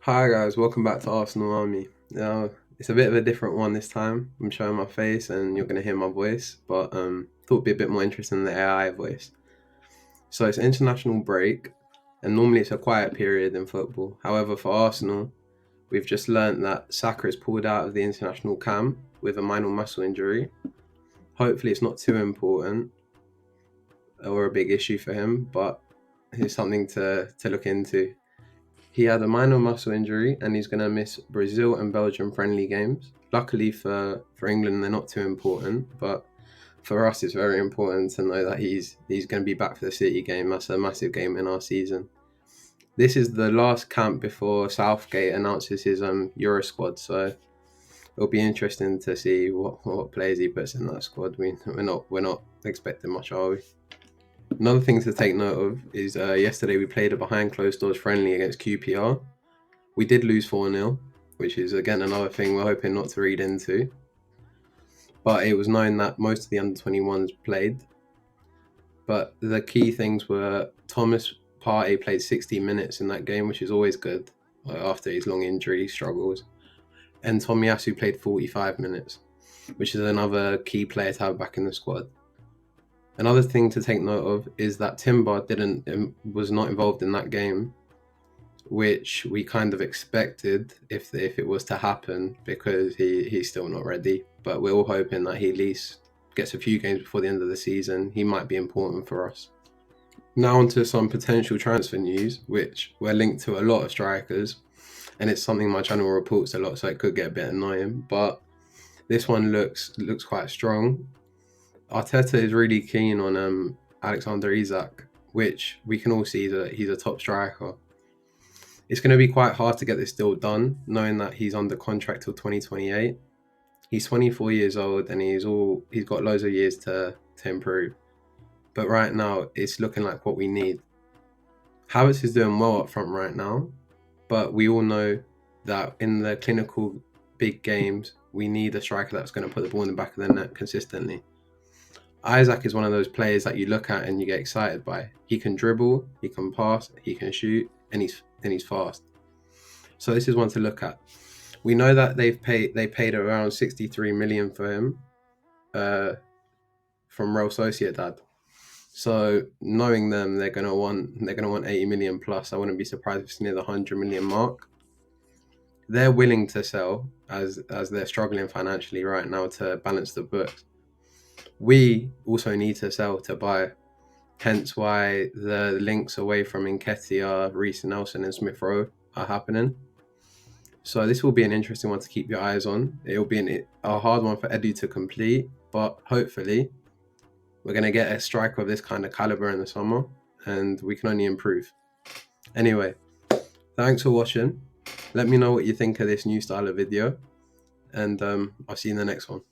Hi guys, welcome back to Arsenal Army. Now it's a bit of a different one this time. I'm showing my face and you're gonna hear my voice, but thought it'd be a bit more interesting than the AI voice. So it's international break, and normally it's a quiet period in football. However, for Arsenal, we've just learnt that Saka is pulled out of the international camp with a minor muscle injury. Hopefully, it's not too important or a big issue for him, but it's something to look into. He had a minor muscle injury and he's going to miss Brazil and Belgium friendly games. Luckily for England, they're not too important, but for us, it's very important to know that he's going to be back for the City game. That's a massive game in our season. This is the last camp before Southgate announces his Euro squad, so it'll be interesting to see what players he puts in that squad. We're not expecting much, are we? Another thing to take note of is yesterday we played a behind closed doors friendly against QPR. We did lose 4-0, which is again another thing we're hoping not to read into. But it was known that most of the under-21s played. But the key things were Partey played 60 minutes in that game, which is always good after his long injury struggles. And Tomiyasu played 45 minutes, which is another key player to have back in the squad. Another thing to take note of is that Timber was not involved in that game, which we kind of expected if it was to happen, because he's still not ready. But we're all hoping that he at least gets a few games before the end of the season. He might be important for us. Now on to some potential transfer news, which we're linked to a lot of strikers, and it's something my channel reports a lot, so it could get a bit annoying. But this one looks quite strong. Arteta is really keen on Alexander Isak, which we can all see that he's a top striker. It's going to be quite hard to get this deal done, knowing that he's under contract till 2028. He's 24 years old and he's got loads of years to improve. But right now, it's looking like what we need. Havertz is doing well up front right now, but we all know that in the clinical big games, we need a striker that's going to put the ball in the back of the net consistently. Isak is one of those players that you look at and you get excited by. He can dribble, he can pass, he can shoot, and he's fast. So this is one to look at. We know that they paid around 63 million for him from Real Sociedad. So knowing them, they're gonna want 80 million plus. I wouldn't be surprised if it's near the 100 million mark. They're willing to sell as they're struggling financially right now to balance the books. We also need to sell to buy, hence why the links away from Nketiah, Reiss, Nelson and Smith Rowe are happening. So this will be an interesting one to keep your eyes on. It will be a hard one for Edu to complete, but hopefully we're going to get a striker of this kind of caliber in the summer and we can only improve. Anyway, thanks for watching. Let me know what you think of this new style of video, and I'll see you in the next one.